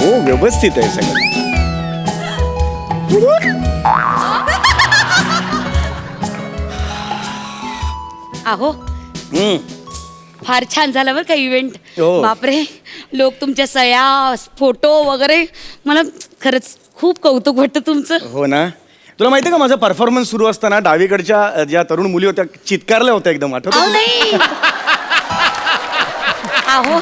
हो व्यवस्थित आहे सगळं. अहो हम्म. फार छान झालं बरं का इव्हेंट. हो. बापरे, लोक तुमच्या सह्या फोटो वगैरे, मला खरंच खूप कौतुक वाटतं तुमचं. हो ना. तुला माहिती का माझा परफॉर्मन्स सुरू असताना डावीकडच्या ज्या तरुण मुली होत्या चित्कारल्या होत्या एकदम, अहो आठवत? नाही. अहो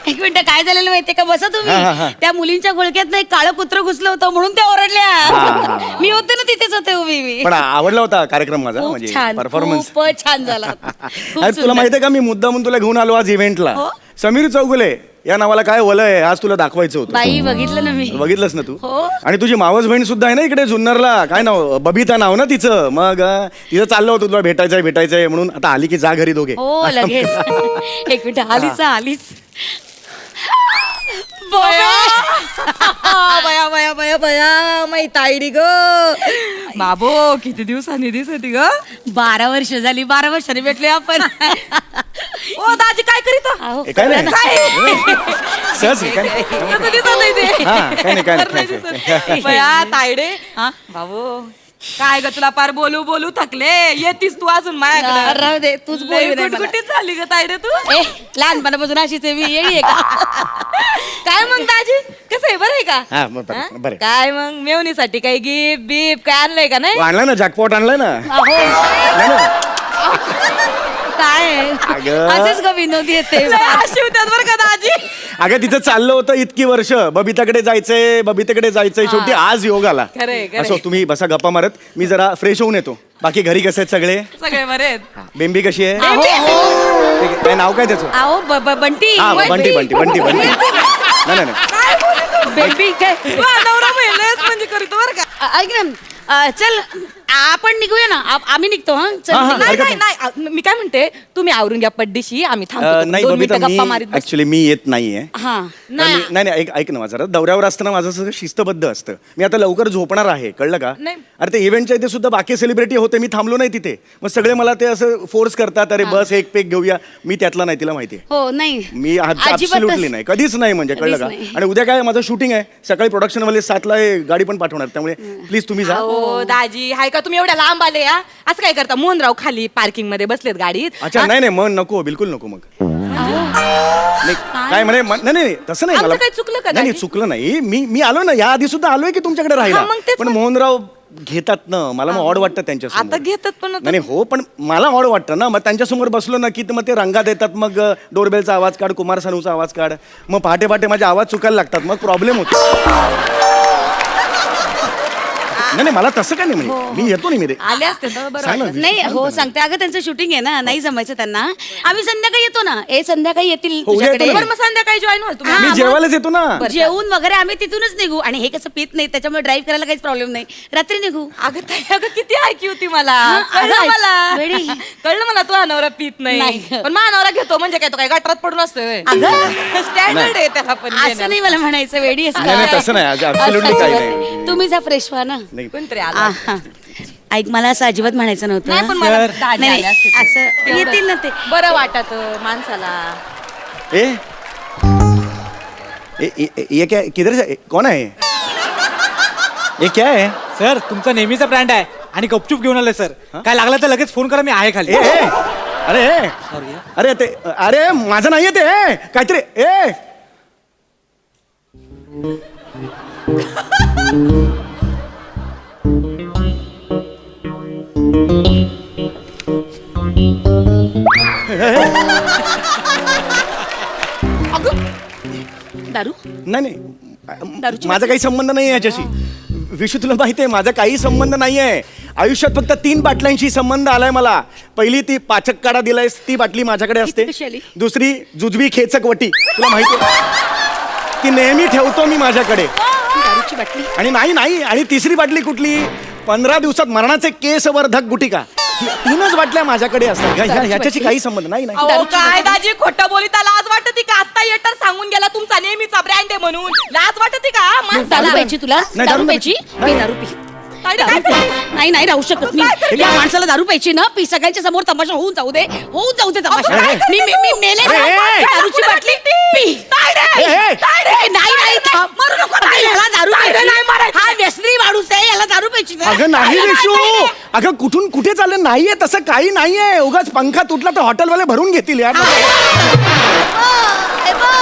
एक मिनिट, काय झालेलं माहितीये का, बसा हा, हा, तुम्ही. त्या मुलींच्या घोळक्यात नाही काळं कुत्र घुसलं होतं म्हणून त्या ओरडल्या. मी होते ना, तिथेच होते उभी मी. पण आवडला होता कार्यक्रम माझा, खूप म्हणजे छान, परफॉर्मन्स. खूप छान झाला. खूप तुला सुंदर. माहितीये का, मी मुद्दामून तुला घेऊन आलो आज इव्हेंटला. हो? समीर चौगुले या नावाला काय वलय आहे आज तुला दाखवायचं होतं. बाई बघितलं ना मी. बघितलंस ना तू? हो. आणि तुझी मावस बहीण सुद्धा आहे ना इकडे जुन्नरला, काय नाव, बबिता नाव ना तिचं. मग तिचं चाललं होतं तुला भेटायचंय म्हणून. आता आली की जा घरी दोघे. हो लगेच. एक मिनिट, आलीच. बया बया बया बया माई ताईडी ग. बाबो किती दिवसांनी दिसती ग. 12 वर्ष झाली, 12 वर्षांनी भेटले आपण. ओ दाजी काय करीत अहो, ए, काय नाही सहज आहे, काय नाही. काय नाही. बया ताईडे बाबू काय ग, तुला पार बोलू बोलू थकले, येतीस तू अजून माझ्याकडे. राहू दे, तूच बोलू दे मला. गुटगुटीत झाली ग ताईडे तू. ए, लहानपणापासून अशीच आहे मी, येडी आहे का? काय मग दाजी कसं आहे, बरं आहे का? हा, बरं, हा? बरं. काय मग मेवणीसाठी काही गिफ्ट बीप काय आणलंय का नाही? आणलाय ना, जॅकपॉट आणलाय ना. अहो नाही ना? काय अगं. असेच ग विनोदी येते. लय हशी होत्यात बरं का दाजी. अगं तिचं चाललं होतं इतकी वर्ष, बबिताकडे जायचंय, शेवटी आज योग आला. खरंय, खरंय. असो, तुम्ही बसा गप्पा मारत, मी जरा फ्रेश होऊन येतो. बाकी घरी कसे आहेत सगळे? सगळे बरे आहेत. बेंबी कशी आहे? अहो, ठीक आहे. काय नाव काय त्याचं? अहो बंटी. हा, बंटी. नाही बेबी काय? तू नवरा महिलाच म्हणजे करतो बरं का. ऐक ना, चल आपण निघूया ना. आम्ही निघतो. हा चल. हा, हा. नाही हरकत नाही नाही, मी काय म्हणते, तुम्ही आवरून घ्या पड्डीशी, आम्ही थांबतो नाही 2 बबिता, मिनिटं मी गप्पा मारीत बसू. ऍक्च्युली मी येत नाहीये. हा नाही ऐक ना, माझं दौऱ्यावर असताना माझं सगळं शिस्तबद्ध असतं. मी आता लवकर झोपणार आहे, कळलं का? नाही. अरे ते इव्हेंटच्या इथे सुद्धा बाकी सेलिब्रिटी होते, मी थांबलो नाही तिथे. मग सगळे मला ते असं फोर्स करतात, अरे बस एक पेक घेऊया. मी त्यातला नाही, तिला माहितीये. हो नाही मी अजिबातच. ऍब्सोल्युटली नाही, कधीच नाही, म्हणजे कळलं का? कधीच नाही. आणि उद्या काय माझं शूटिंग आहे, सकाळी प्रोडक्शन वाले 7ला गाडी पण पाठवणार, त्यामुळे प्लीज तुम्ही जा. हो दाजी, हाय का तुम्ही एवढ्या लांब आले या? असं काय करता, मोहनराव खाली पार्किंग मध्ये बसलेत गाडीत. अच्छा, नाही मन नको, बिलकुल नको. मग नाही, काय म्हणे नाही तसं नाही. आमचं मला काही चुकलं का, नाही दाजी? चुकलं नाही. मी आलो ना, या आधी सुद्धा आलोय की तुमच्याकडे राहिला. हा, मग तेच पण मोहनराव घेतात ना, मला मग ऑड वाटतं त्यांच्या आता घेतात पण आता. नाही हो, पण मला ऑड वाटतं ना. मग त्यांच्यासमोर बसलो ना की मग ते रंगात येतात. मग डोरबेलचा आवाज काढ, कुमार सानूचा आवाज काढ, मग पहाटे पहाटे माझे आवाज चुकायला लागतात, मग प्रॉब्लेम होतो. नाही मला तसं काय नाही, म्हणजे मी येतो नाही. आले असते तर बरं सांग ना. वाटलं. नाही हो, सांगते अगं, त्यांचं शूटिंग आहे ना, नाही जमायचं त्यांना. आम्ही संध्याकाळी येतो ना. संध्याकाळी येतील हो, उद्या येतो तुझ्याकडे. ना. बरं मग संध्याकाळी जॉईन व्हाल तुम्ही. हा, मी मग- जेवायलाच येतो ना. जेवून वगैरे आम्ही तिथूनच निघू. आणि हे कसं पित नाही, त्याच्यामुळे ड्राईव्ह करायला काहीच प्रॉब्लेम नाही. रात्री निघू. अगं ताई, अगं किती ऐकी होती मला. हा, कळलं अगं, मला वेडी. कळलं मला, तू नवरा पित नाही. नाही, पण नवरा घेतो म्हणजे काय, तो काय गटारात पडून असतोय. अगं. स्टँडर्ड आहे त्याला पण असं नाही मला म्हणायचं, वेडी आहेस का? नाही, तसं नाही, absolutely असं काही अजिबात नाही. तुम्ही जा फ्रेश व्हा ना. नाही. कोणतरी आलं. हा. ऐक, मला असं अजिबात म्हणायचं नव्हतं. नाही पण मला दाजी नाही, आले असते तर. असं तेवढंच. येतील ना ते. बरं वाटत माणसाला. ये क्या, किधर से, कौन है ये, क्या है? सर तुमचा नेहमीचा ब्रँड आहे आणि गपचूप घेऊन आलोय सर. काय लागलं तर लगेच फोन करा, मी आहे खाली. अरे माझं नाहीये ते, काहीतरी दारू. नाही दारूची माझा काही संबंध नाही याच्याशी. विशू तुला माहिती आहे, माझा काही संबंध नाहीये. आयुष्यात फक्त 3 बाटल्यांशी संबंध आलाय मला. पहिली ती पाचक काढा दिलायस, ती बाटली माझ्याकडे असते. कशी आली? दुसरी जुजबी खेचक वटी, तुला माहिती आहे, ती नेहमी ठेवतो मी माझ्याकडे. दारूची बाटली. आणि नाही आणि तिसरी बाटली कुठली, 15 दिवसात मरणाचे केसवर्धक गुटिका. 3च बाटल्या माझ्याकडे असतात. ह्याच्याशी काही संबंध नाही. अहो काय दाजी, खोटं बोलिता लाज वाटते का? आता येटर सांगून गेला तुमचा नेहमीचा ब्रँड आहे म्हणून. लाज वाटते का? दारू प्यायची तुला? नाही, दारू दारू प्यायची? नाही. मी दारू पी. ताईडे, काय करते? नाही राहू शकत मी. काय करते? या माणसाला दारू प्यायची ना, पी, सगळ्यांच्या समोर तमाशा होऊन जाऊ दे तमाशा. अहो, मी मेले ना. ए, ए, दारूची बाटली पी. ए, ए. नाही थांब. दारू तायडे प्यायची? नाही मारायचं. हा व्यसनी माणूस आहे, याला दारू प्यायची का? अगं नाही नाही, विशू, नाही, नाही. अगं कुठून कुठे चाललं नाहीये, तसं काही नाहीये. उगाच पंखा तुटला तर हॉटेलवाले भरून घेतील यार. हे बघ,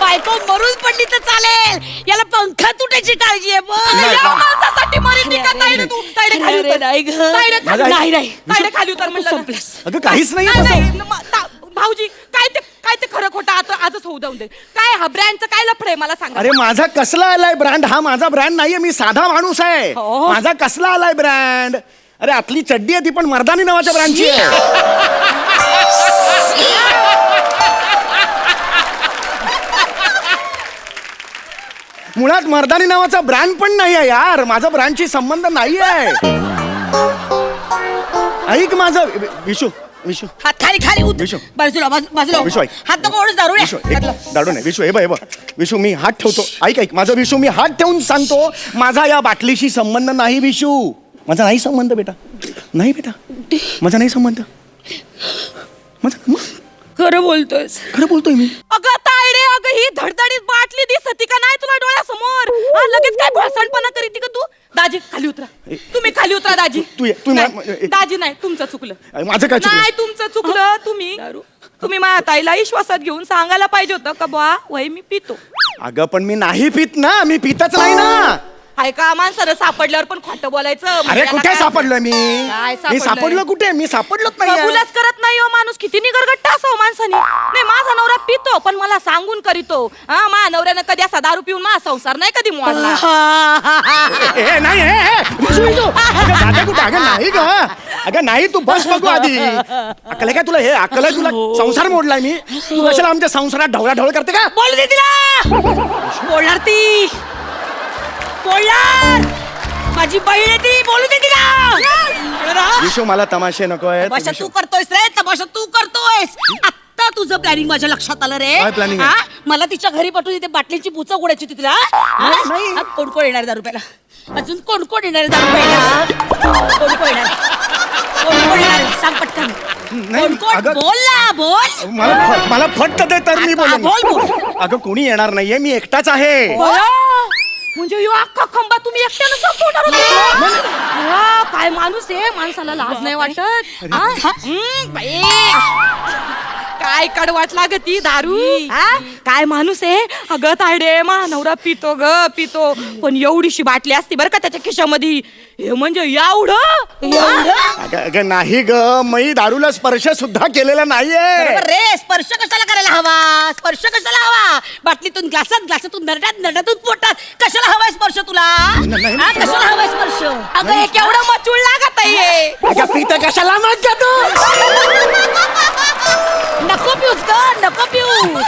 बायको मरून पडली तर चालेल, याला पंखा तुटायची काळजी आहे बघ. या माणसासाठी मरीत का तायडे तू? तायडे खाली उतर. नाही ग. तायडे खाली- माझा- नाही नाही तायडे खाली उतर म्हणलं ना. संपलंस. अगं काहीच नाहीये नाही, तसं. नाही, भाऊजी काय ते खरं खोटं आता आजच होऊ जाऊन दे. काय हा ब्रँडचं काय लफडं आहे मला सांगा. अरे माझा कसला आलाय ब्रँड? हा माझा ब्रँड नाहीये, मी साधा माणूस आहे. हो. माझा कसला आलाय ब्रँड? अरे आतली चड्डी आहे ती पण मर्दानी नावाच्या ब्रँडची आहे. मुळात मर्दानी नावाचा ब्रँड पण नाही आहे यार. माझा ब्रँडशी संबंध नाही आहे. ऐक माझं विशू विशू हात खाली खाली उतर. विशू. बाजूला बाजूला विशू, ऐक. हात नको ओढूच दारू विशू एक दाडू नाही विशू, हे बघ विशू, मी हात ठेवतो. ऐक ऐक माझं विशू, मी हात ठेवून सांगतो, माझा या बाटलीशी संबंध नाही विशू. माझा नाही संबंध बेटा, नाही बेटा, माझा नाही संबंध. माझा खरं बोलतोयस. खरं बोलतोय मी. अगं तायडे, अगं ही धडधडीत बाटली दिसती का नाही तुला डोळ्यासमोर? हा, लगेच काय भाषणपणा करीती का तू? दाजी खाली उतरा, तुम्ही खाली उतरा दाजी. तू नाही, दाजी नाही, तुमचं चुकलं. माझं काय चुकलं? नाही तुमचं चुकलं. तुम्ही माझ्या ताईला विश्वासात घेऊन सांगायला पाहिजे होतं का बा वय मी पितो. अगं पण मी नाही पित ना, मी पितच नाही ना. हाय का माणसानं सापडल्यावर पण खोटं बोलायचं? म्हणजे अरे याला कुठे काय- सापडलोय मी? काय मी सापडलंय? सापडलो कुठे? मी सापडलोच नाही. कबूलच करत नाही हो माणूस. किती निगरगट्ट असावं माणसाने. नाही माझा नवरा पितो पण मला सांगून करीतो. हा, माझ्या नवऱ्यानं कधी असा दारू पिऊन माझा संसार नाही कधी मोडला. ए, नाही विशू, विशू. अगं, जाते कुठे? अगं नाही ग, अगं नाही, तू बस बघू आधी. अक्कल आहे काय तुला? हे अक्कल आहे तुला? संसार मोडलाय मी. तू कशाला आमच्या संसारात ढवळाढवळ करते का? बोलू दे तिला. बोलणार ती, बोलणार. माझी बहीण आहे ती, बोलू दे तिला. विशू मला तमाशे नको आहेत. तमाशा तू करतोयस रे, तमाशा तू करतोयस. आता तुझं प्लॅनिंग माझ्या लक्षात आलं रे. काय planning आहे? हा? मला तिच्या घरी पाठवून इथे बाटलीची पुचा उडायची होती तिला. हा? नाही. हा, कोण कोण येणार दारू प्यायला? अजून कोण कोण येणार आहे दारू प्यायला? कोण कोण येणार आहे? कोण कोण येणार आहे? सांग पटकन. नाही, कोण कोण? अगं- बोल ना, बोल. मला फट दे तर मी हा, बोल, बोल. अगं कोणी येणार नाहीये, मी एकटाच आहे. बया, म्हणजे ह्यो अख्खा खंबा तुम्ही एकट्यानं संपवणार होते? बया, काय माणूस आहे, माणसाला लाज नाही वाटत. हा? बाई. काय कडवाट लागत ती दारू. हा? काय माणूस आहे. अगं तायडे, मा नवरा पितो ग पितो, पण एवढीशी बाटली असती बरं का त्याच्या खिशामध्ये. हे म्हणजे एवढं. अगं नाही ग, मी दारूला स्पर्श सुद्धा केलेला नाहीये. बरोबर रे, स्पर्श कशाला करायला हवा? स्पर्श कशाला हवा? बाटलीतून ग्लासातून नरड्यातून पोटात कशाला हवाय स्पर्श तुला? नाही. हा, कशाला हवाय स्पर्श? अगं हे केवढं मचूळ लागत आहे. अगं पितं कशाला मग तू? नको पिऊस ग, नको पिऊस.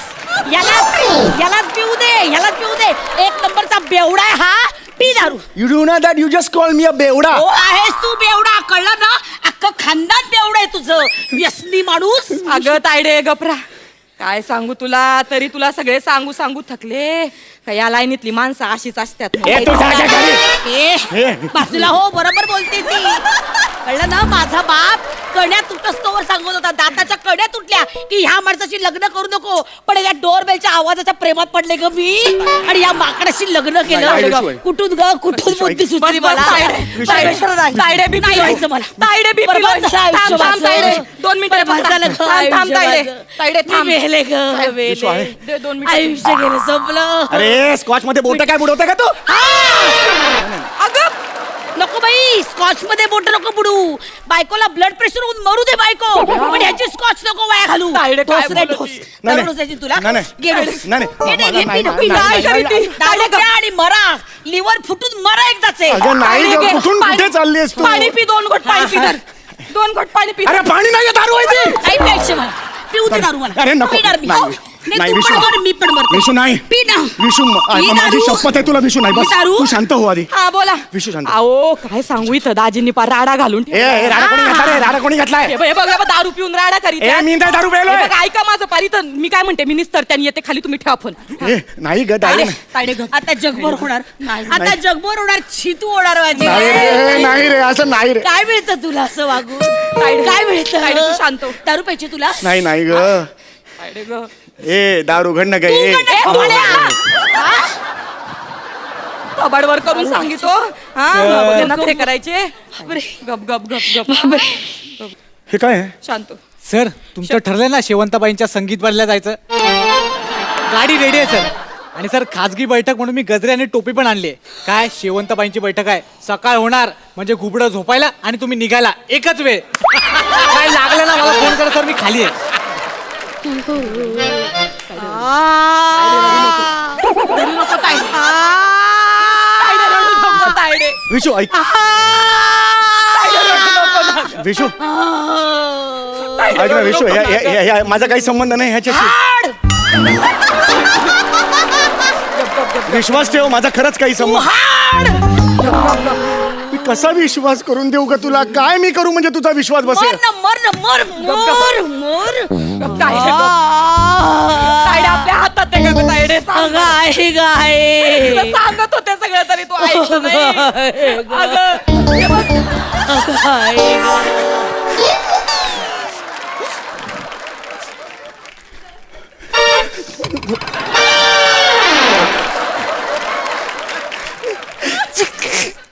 यालाच पिऊ दे, यालाच पिऊ दे. एक नंबरचा बेवडा आहे हा. पी दारू. You do know that you just call me a बेवडा. हो आहेस तू बेवडा, कळलं ना? अख्खं खानदान बेवडा आहे तुझं. व्यसनी माणूस. अगं तायडे गपरा, काय सांगू तुला, तरी तुला सगळे सांगू सांगू थकले. का या लाईनीतली माणसं अशीच असतात. ए, तू जा, जा, घरी. ए, बाजूला हो, बरोबर बोलते ती. कळलं ना? माझा बाप कण्या तुटस्तोवर सांगत होता, दाताच्या कण्या तुटल्या की ह्या माणसाशी लग्न करू नको. पण या डोरबेलच्या आवाजाच्या प्रेमात पडले ग मी, आणि या माकडाशी लग्न नाही, केलं. विशू, कुठून ग, कुठून बुद्धी सुचली मला? तायडे बी नाही व्हायचं मला. तायडे बी बरबाद झालं आयुष्य माझं. 2 मिनिटं बरबाद झालं ग थांब आयुष्य तायडे. माझं. तायडे मी थांब. वेहले ग, विशू आहे. वेहले. दे 2 मिनिटं. आयुष्य गेलं, संपलं. अरे स्कॉच मध्ये बोट काय बुडवते का तू? अगं नको बाई, स्कॉच मध्ये बोट नको बुडू. बायकोला ब्लड प्रेशर होऊन मरू दे बायको, पण ह्याची स्कॉच नको वाया घालू. तायडे काय ढोस रे, बोलत ढोस. ती? नाही, दारू ढोसायची तुला? नाही, नाही. घे ढोस. नाही, नाही. घे, घे, घे, नाही, पी, नाही, पी, नाही, नाही, नाही, ती. दारू घ्या आणि मरा. लिव्हर फुटून मरा एकदाचे. अगं नाही ग, कुठून कुठे चाललीस तू? पाणी पी, 2 घोट पाणी पी धर. 2 घोट पाणी पी. अरे पाणी नाही, दारू आहे ती. काही प्यायचं मला. पिऊ दे दारू मला. अरे नको. पिणार मी. नाही, हो. नाही, नाही, तू विशू. पण मर, मी पण मरते. विशू नाही. पी ना. विशू पी माझी दारू. शपथ आहे तुला, विशू नाही. बस पी दारू. तू शांत हो आधी. हा बोला. विशू शांत. अहो काय सांगू, इथं दाजींनी पार राडा घालून ए राडा कोणी घातला रे? राडा कोणी घातलाय? हे बघ, हे बघ, हे बघ, दारू पिऊन राडा करीत ए मी नाही दारू प्यायलोय. हे बघ, ऐका माझं पारी, तर मी काय म्हणते, मी निस्तर त्यांनी येते खाली, तुम्ही ठेवा फोन. ए नाही ग, दारू नाही. तायडे गप. आता जगभर होणार. नाही. आता जगभर होणार. छितू होणार माझी. नाही रे, नाही रे, असं नाही रे. काय मिळतं तुला असं वागून? तायडे. काय तायडे, तू मिळतं? शांत हो. दारू प्यायची तुला? नाही नाही ग. तायडे ग. ए दारू उघड ना ग. तू उघड ना, ए, तू बोल्या. उघड. थोबाडवर करून सांगितो हा नखरे करायचे गप गप गप गप हे काय आहे? शांत सर तुमचं ठरलंय ना शेवंताबाईंच्या संगीत बदल्या जायचं. गाडी रेडी आहे सर. आणि सर खाजगी बैठक म्हणून मी गजरे आणि टोपी पण आणली आहे. काय शेवंताबाईंची बैठक आहे, सकाळ होणार म्हणजे घुबडं झोपायला आणि तुम्ही निघायला एकच वेळ. काय लागलं ना मला फोन करा सर, मी खाली आहे. विशू ऐक. विशू ऐक ना विशू, माझा काही संबंध नाही ह्याच्याशी. विश्वास ठेव, माझा खरंच काही संबंध. मी कसा विश्वास करून देऊ का तुला? काय मी करू म्हणजे तुझा विश्वास बसेल? आपल्या हातात आहे का तायडे? सांगत होते सगळं तरी तू ऐकलं नाही.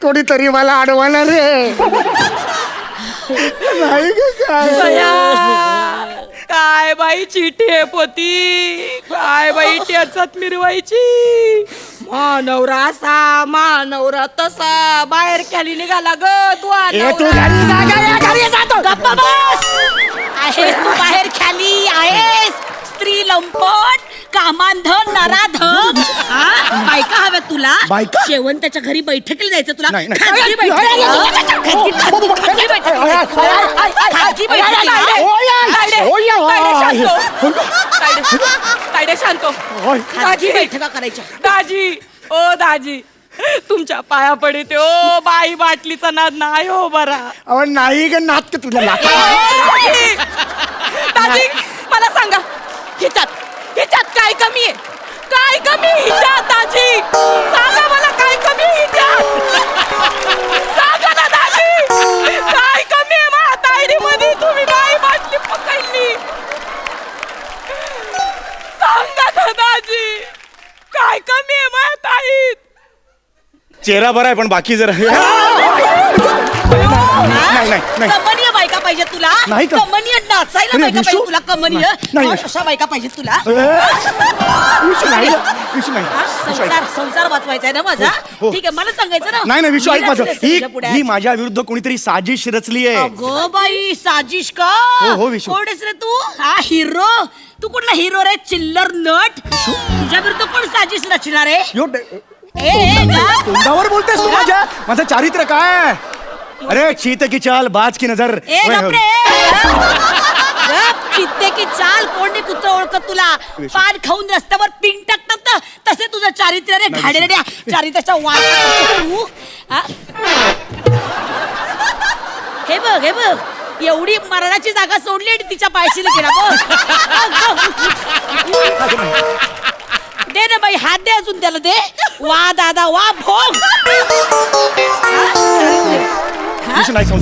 कोणीतरी मला अडवणार रे. नाही ग काय. काय बाई चिठी आहे पोती, काय बाई टेचत मिरवायची. मानवरा असा मानवरा तसा बाहेर खाली निघाला ग तू. तू घरी जातो. गप्पा बस. आहेस तू बाहेर खाली आहेस. स्त्री लंपट कामांधन नराधम. बायका हव्या तुला? बायका? शेवंताच्या घरी बैठकीला जायचं तुला? नाही, नाही. खाजगी बैठक. खाजगी बैठक. तायडे शांत. खाजगी बैठका करायच्या. दाजी ओ दाजी तुमच्या पाया पडते ओ. बाई बाटलीचा नाद नाही हो बरा. अहो नाही ग नात का तुझ्या लाका. दाजी मला सांगा ह्याच्यात काय कमी आहे? काय कमी हिच्यात दाजी? सांगा मला काय कमी आहे हिच्यात? सांगा ना दाजी काय कमी आहे माझ्या तायडीमध्ये? तुम्ही बाई बाटली पकडली. सांगा ना दाजी काय कमी आहे माझ्या ताईत? चेहरा बरा आहे पण बाकी जरा नाही नाही नाही. कमनीय बायका पाहिजे तुला? नाही का? कमनीय नाचायला अरे, बायका विशू? पाहिजे तुला? कमनीय नाही. अशा बायका पाहिजे तुला? विशू नाही विशू नाही. संसार वाचवायचा आहे ना माझा? हो. ठीक आहे मला सांगायचं ना. नाही नाही विशू ऐक माझं. मी नाचले तुझ्या पुढे. ही माझ्या विरुद्ध कोणीतरी साजिश रचली आहे. अगं बाई साजिश का? हो, विशू. कोण आहेस रे तू? हा हिरो? तू कुठला हिरो रे? चिल्लर नट. तुझ्या विरुद्ध कोण साजिश रचणार आहे? तोंडावर बोलतेस तू माझ्या? माझं चारित्र्य काय? अरे चीते की चाल बाज की नजर. चित्ते की चाल कोण नाही कुत्र ओळखत तुला. पान खाऊन रस्त्यावर पिंग टाकतात ना तसे तुझं चारित्र्य रे. घाणेरड्या चारित्र्याच्या वाट. हे बघ एवढी मरणाची जागा सोडली आणि तिच्या पायशीला गेला दे ना बाई, हात दे अजून त्याला दे. वा दादा वा भोग.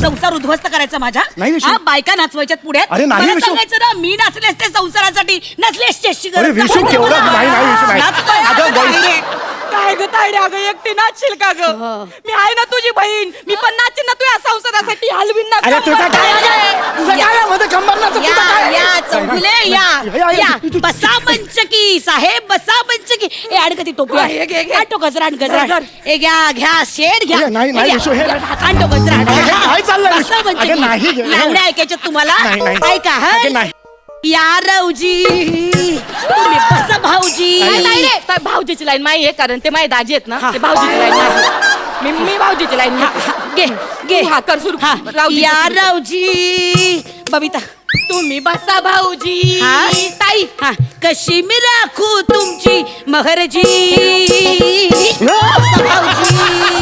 संसार उद्ध्वस्त करायचा माझ्या? नाही विशू. बायका नाचवायच्यात पुढ्यात? अरे नाही मला विशू. सांगायचं ना मी नाचले असते संसारासाठी. नसले स्टेजची अरे गरज विशू नाही. केवढं नाही नाही विशू नाही. नाचतोय. अगं बाई, काय ग तायडे अगं एकटी नाचशील का ग? मी आहे ना तुझी बहीण. मी पण नाचीन ना तुझ्या संसारासाठी. हलवीन ना. अरे तुझं काय आहे? तुझं काय आहे? मध्ये कंबर नाचत तुझं काय आहे? या चौगुले या या. बसा मंचकी साहेब बसा मंचकी. ए आड कधी टोपी हा, घे, घे. आणतो गजरा गजरा. ए घ्या शेड घ्या. नाही, नाही, विशू, हे- आणतो गजरा. हे काय चाललंय? बसा मंचकी. अगं, नाही, घे. लावण्या ऐकायच्यात तुम्हाला? नाही, नाही. ऐका हा. अगं, नाही. या रावजी तुम्ही बसा भाऊजी. नाही रे भाऊजीची लाईन माही आहे कारण ते माझे दाजी आहेत ना. ते भाऊजीची लाईन नाही. मी भाऊजीची लाईन घे हा कर सुरू. या रावजी बबिता तुम्ही बसा भाऊजी. हा ताई हा कशी मी राखू तुमची महरजी. बसा भाऊजी